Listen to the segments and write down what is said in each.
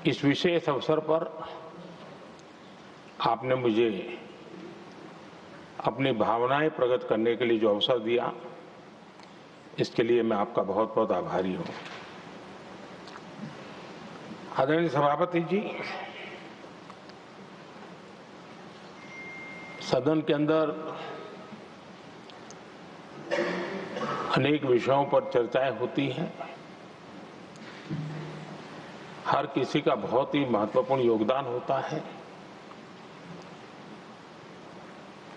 इस विशेष अवसर पर आपने मुझे अपनी भावनाएं प्रकट करने के लिए जो अवसर दिया, इसके लिए मैं आपका बहुत बहुत आभारी हूं। आदरणीय सभापति जी, सदन के अंदर अनेक विषयों पर चर्चाएं होती हैं। हर किसी का बहुत ही महत्वपूर्ण योगदान होता है।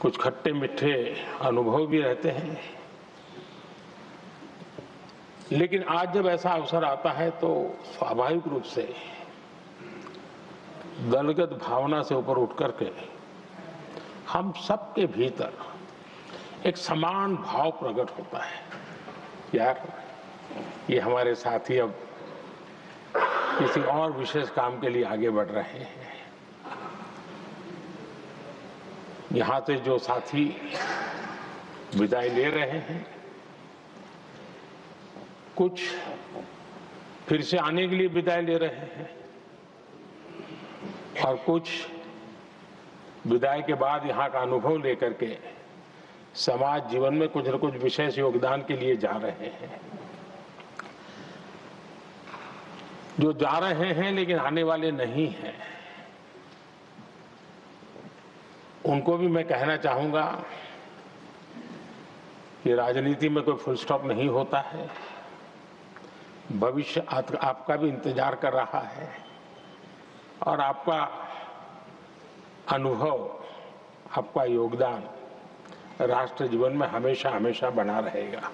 कुछ खट्टे मीठे अनुभव भी रहते हैं, लेकिन आज जब ऐसा अवसर आता है तो स्वाभाविक रूप से दलगत भावना से ऊपर उठ करके हम सबके भीतर एक समान भाव प्रकट होता है। यार, ये हमारे साथी अब किसी और विशेष काम के लिए आगे बढ़ रहे हैं। यहां से जो साथी विदाई ले रहे हैं, कुछ फिर से आने के लिए विदाई ले रहे हैं और कुछ विदाई के बाद यहाँ का अनुभव लेकर के समाज जीवन में कुछ न कुछ विशेष योगदान के लिए जा रहे हैं। जो जा रहे हैं लेकिन आने वाले नहीं हैं, उनको भी मैं कहना चाहूंगा कि राजनीति में कोई फुल स्टॉप नहीं होता है। भविष्य आपका भी इंतजार कर रहा है और आपका अनुभव, आपका योगदान राष्ट्र जीवन में हमेशा हमेशा बना रहेगा।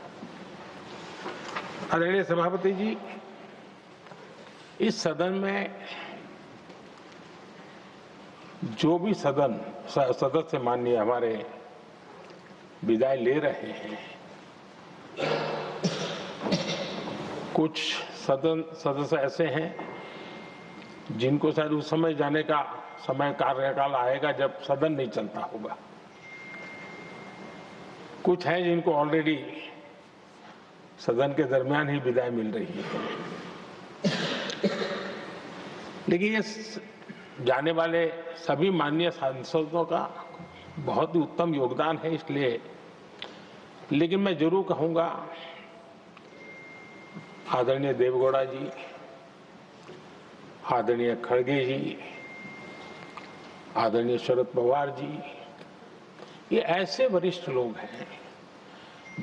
आदरणीय सभापति जी, इस सदन में जो भी सदस्य माननीय हमारे विदाई ले रहे हैं, कुछ सदस्य ऐसे हैं जिनको शायद उस समय जाने का समय कार्यकाल आएगा जब सदन नहीं चलता होगा। कुछ हैं जिनको ऑलरेडी सदन के दरमियान ही विदाई मिल रही है। लेकिन ये जाने वाले सभी माननीय सांसदों का बहुत ही उत्तम योगदान है, इसलिए लेकिन मैं जरूर कहूंगा, आदरणीय देवगौड़ा जी, आदरणीय खड़गे जी, आदरणीय शरद पवार जी, ये ऐसे वरिष्ठ लोग हैं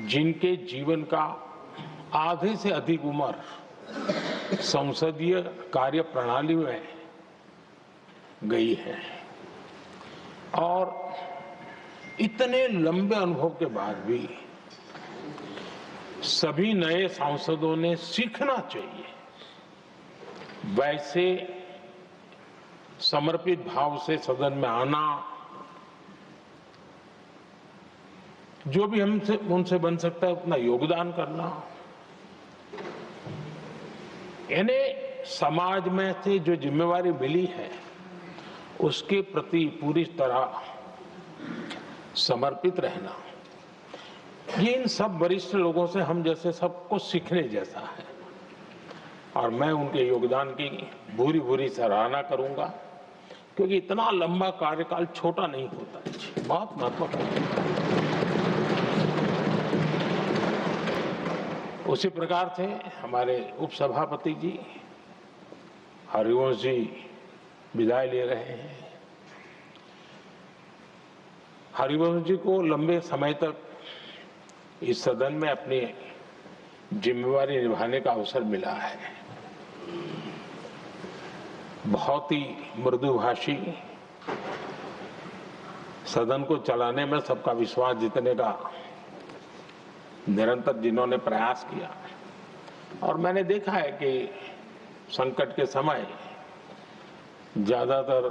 जिनके जीवन का आधे से अधिक उम्र संसदीय कार्य प्रणाली में गई है और इतने लंबे अनुभव के बाद भी सभी नए सांसदों ने सीखना चाहिए वैसे समर्पित भाव से सदन में आना, जो भी हमसे उनसे बन सकता है उतना योगदान करना, यानी समाज में से जो जिम्मेवारी मिली है उसके प्रति पूरी तरह समर्पित रहना, ये इन सब वरिष्ठ लोगों से हम जैसे सबको सीखने जैसा है और मैं उनके योगदान की भूरी भूरी सराहना करूंगा, क्योंकि इतना लंबा कार्यकाल छोटा नहीं होता है, बहुत महत्वपूर्ण है। उसी प्रकार से हमारे उपसभापति जी हरिवंश जी विदाई ले रहे हैं। हरिवंश जी को लंबे समय तक इस सदन में अपनी जिम्मेवारी निभाने का अवसर मिला है। बहुत ही मृदुभाषी, सदन को चलाने में सबका विश्वास जीतने का निरंतर जिन्होंने प्रयास किया, और मैंने देखा है कि संकट के समय ज्यादातर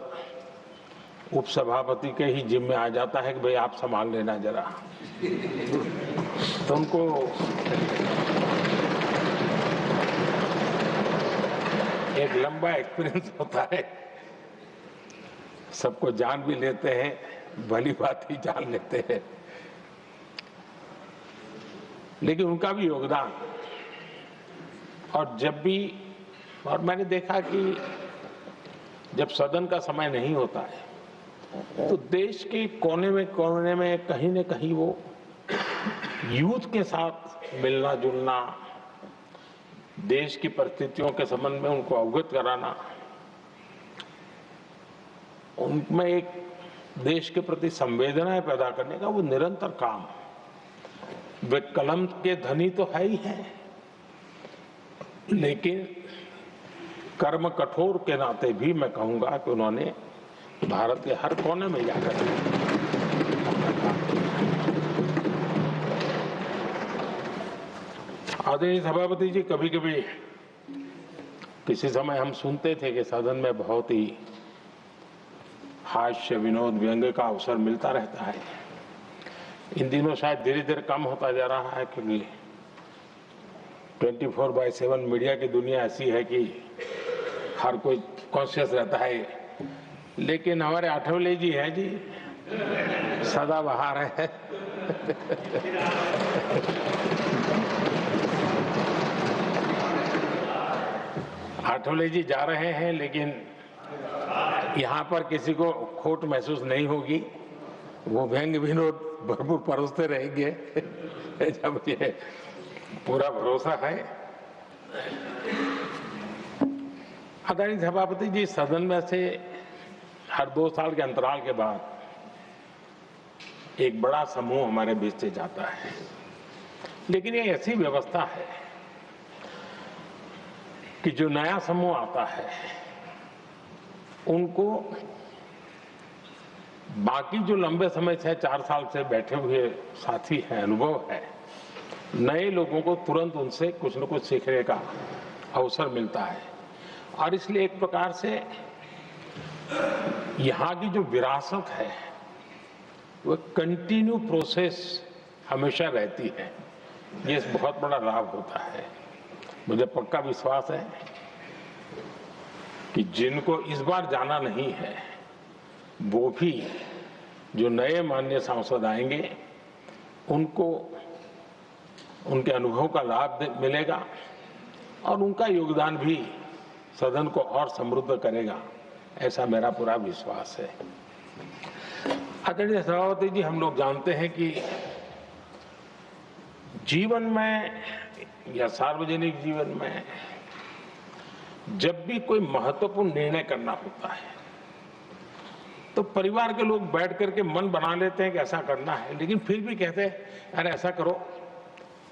उपसभापति के ही जिम्मे आ जाता है कि भाई आप संभाल लेना जरा, तो उनको एक लंबा एक्सपीरियंस होता है। सबको जान भी लेते हैं, भली बात ही जान लेते हैं, लेकिन उनका भी योगदान। और जब भी, और मैंने देखा कि जब सदन का समय नहीं होता है तो देश के कोने में कहीं न कहीं वो यूथ के साथ मिलना जुलना, देश की परिस्थितियों के संबंध में उनको अवगत कराना, उनमें एक देश के प्रति संवेदनाएं पैदा करने का वो निरंतर काम। वे कलम के धनी तो है ही हैं, लेकिन कर्म कठोर के नाते भी मैं कहूंगा कि उन्होंने भारत के हर कोने में जाकर आदरणीय सभापति जी, कभी कभी किसी समय हम सुनते थे कि सदन में बहुत ही हास्य विनोद व्यंग्य का अवसर मिलता रहता है। इन दिनों शायद धीरे धीरे कम होता जा रहा है, क्योंकि 24/7 मीडिया की दुनिया ऐसी है कि हर कोई कॉन्शियस रहता है। लेकिन हमारे आठवले जी हैं जी, सदाबहार है। आठवले जी जा रहे हैं, लेकिन यहाँ पर किसी को खोट महसूस नहीं होगी। वो व्यंग्य विनोद भरपूर परोसते रहेंगे, जब ये पूरा भरोसा है। आदरणीय सभापति जी, सदन में से हर 2 साल के अंतराल के बाद एक बड़ा समूह हमारे बीच से जाता है, लेकिन ये ऐसी व्यवस्था है कि जो नया समूह आता है उनको बाकी जो लंबे समय से 4 साल से बैठे हुए साथी हैं, अनुभव है, नए लोगों को तुरंत उनसे कुछ न कुछ सीखने का अवसर मिलता है। और इसलिए एक प्रकार से यहाँ की जो विरासत है वो कंटिन्यू प्रोसेस हमेशा रहती है। ये बहुत बड़ा लाभ होता है। मुझे पक्का विश्वास है कि जिनको इस बार जाना नहीं है वो भी, जो नए माननीय सांसद आएंगे, उनको उनके अनुभव का लाभ मिलेगा और उनका योगदान भी सदन को और समृद्ध करेगा, ऐसा मेरा पूरा विश्वास है। आदरणीय सभापति जी, हम लोग जानते हैं कि जीवन में या सार्वजनिक जीवन में जब भी कोई महत्वपूर्ण निर्णय करना होता है तो परिवार के लोग बैठ करके मन बना लेते हैं कि ऐसा करना है, लेकिन फिर भी कहते हैं अरे ऐसा करो,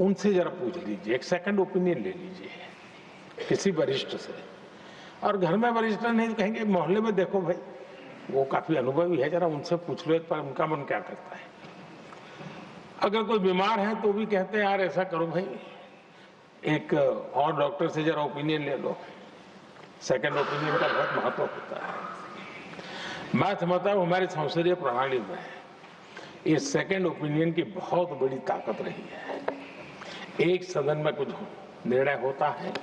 उनसे जरा पूछ लीजिए, एक सेकंड ओपिनियन ले लीजिए किसी वरिष्ठ से। और घर में वरिष्ठ नहीं तो कहेंगे मोहल्ले में देखो भाई, वो काफी अनुभवी है, जरा उनसे पूछ लो एक बार उनका मन क्या करता है। अगर कोई बीमार है तो भी कहते हैं यार ऐसा करो भाई, एक और डॉक्टर से जरा ओपिनियन ले लो। सेकंड ओपिनियन का बहुत महत्व होता है। मैं समझता हूँ हमारी संसदीय प्रणाली में इस सेकंड ओपिनियन की बहुत बड़ी ताकत रही है। एक सदन में कुछ निर्णय होता है,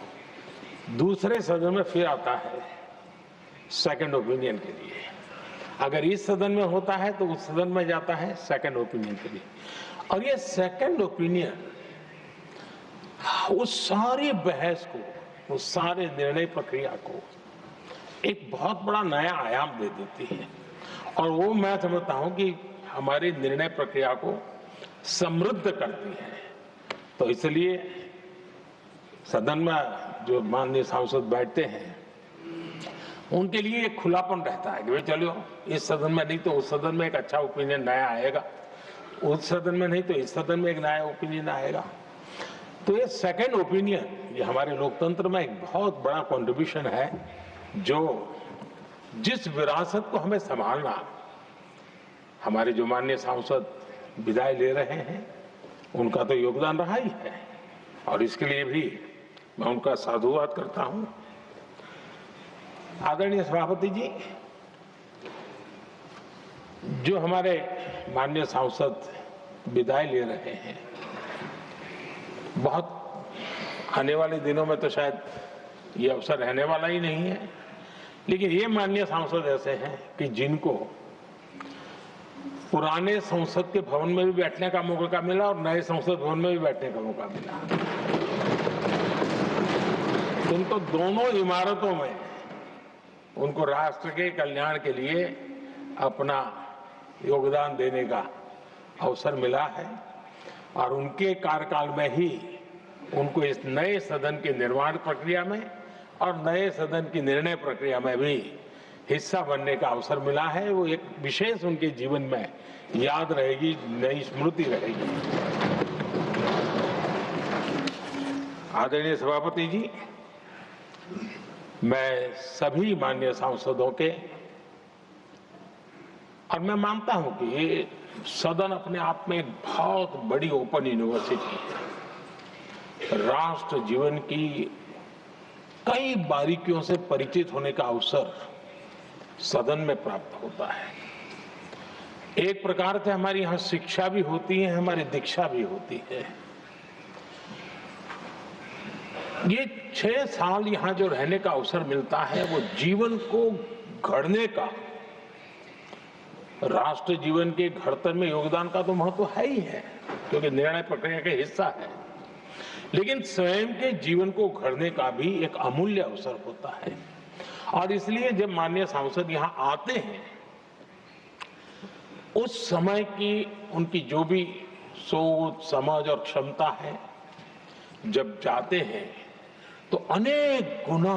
दूसरे सदन में फिर आता है सेकंड ओपिनियन के लिए। अगर इस सदन में होता है तो उस सदन में जाता है सेकंड ओपिनियन के लिए। और ये सेकंड ओपिनियन उस सारी बहस को, उस सारे निर्णय प्रक्रिया को एक बहुत बड़ा नया आयाम दे देती है। और वो मैं समझता हूं कि हमारी निर्णय प्रक्रिया को समृद्ध करती है। तो इसलिए सदन में जो माननीय सांसद बैठते हैं उनके लिए एक खुलापन रहता है कि भाई चलो इस सदन में नहीं तो उस सदन में एक अच्छा ओपिनियन नया आएगा, उस सदन में नहीं तो इस सदन में एक नया ओपिनियन आएगा। तो ये सेकंड ओपिनियन, ये हमारे लोकतंत्र में एक बहुत बड़ा कंट्रीब्यूशन है, जो जिस विरासत को हमें संभालना, हमारे जो माननीय सांसद विदाई ले रहे हैं उनका तो योगदान रहा ही है, और इसके लिए भी मैं उनका साधुवाद करता हूं। आदरणीय सभापति जी, जो हमारे माननीय सांसद विदाई ले रहे हैं, बहुत आने वाले दिनों में तो शायद ये अवसर रहने वाला ही नहीं है, लेकिन ये माननीय सांसद ऐसे हैं कि जिनको पुराने संसद के भवन में भी बैठने का मौका मिला और नए संसद भवन में भी बैठने का मौका मिला। उनको दोनों इमारतों में उनको राष्ट्र के कल्याण के लिए अपना योगदान देने का अवसर मिला है और उनके कार्यकाल में ही उनको इस नए सदन की निर्माण प्रक्रिया में और नए सदन की निर्णय प्रक्रिया में भी हिस्सा बनने का अवसर मिला है। वो एक विशेष उनके जीवन में याद रहेगी, नई स्मृति रहेगी। आदरणीय सभापति जी, मैं सभी माननीय सांसदों के, और मैं मानता हूं कि ये सदन अपने आप में एक बहुत बड़ी ओपन यूनिवर्सिटी है। राष्ट्र जीवन की कई बारीकियों से परिचित होने का अवसर सदन में प्राप्त होता है। एक प्रकार से हमारी यहाँ शिक्षा भी होती है, हमारी दीक्षा भी होती है। ये 6 साल यहाँ जो रहने का अवसर मिलता है वो जीवन को गढ़ने का, राष्ट्र जीवन के घड़तर में योगदान का तो महत्व है ही है, क्योंकि निर्णय प्रक्रिया का हिस्सा है, लेकिन स्वयं के जीवन को गढ़ने का भी एक अमूल्य अवसर होता है। और इसलिए जब माननीय सांसद यहाँ आते हैं, उस समय की उनकी जो भी सोच, समझ और क्षमता है, जब जाते हैं तो अनेक गुना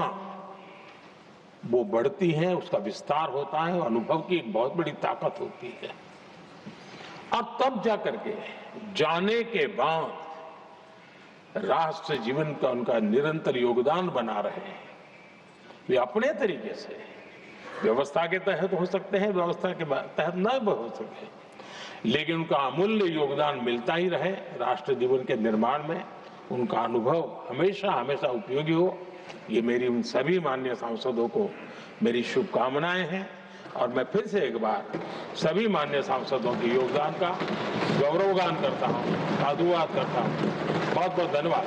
वो बढ़ती है, उसका विस्तार होता है, अनुभव की एक बहुत बड़ी ताकत होती है। और तब जाकर के जाने के बाद राष्ट्र जीवन का उनका निरंतर योगदान बना रहे हैं। वे अपने तरीके से व्यवस्था के तहत हो सकते हैं, व्यवस्था के तहत न हो सके, लेकिन उनका अमूल्य योगदान मिलता ही रहे राष्ट्र जीवन के निर्माण में। उनका अनुभव हमेशा हमेशा उपयोगी हो, ये मेरी उन सभी माननीय सांसदों को मेरी शुभकामनाएं हैं। और मैं फिर से एक बार सभी माननीय सांसदों के योगदान का गौरवगान करता हूं, साधुवाद करता हूं। बहुत बहुत धन्यवाद।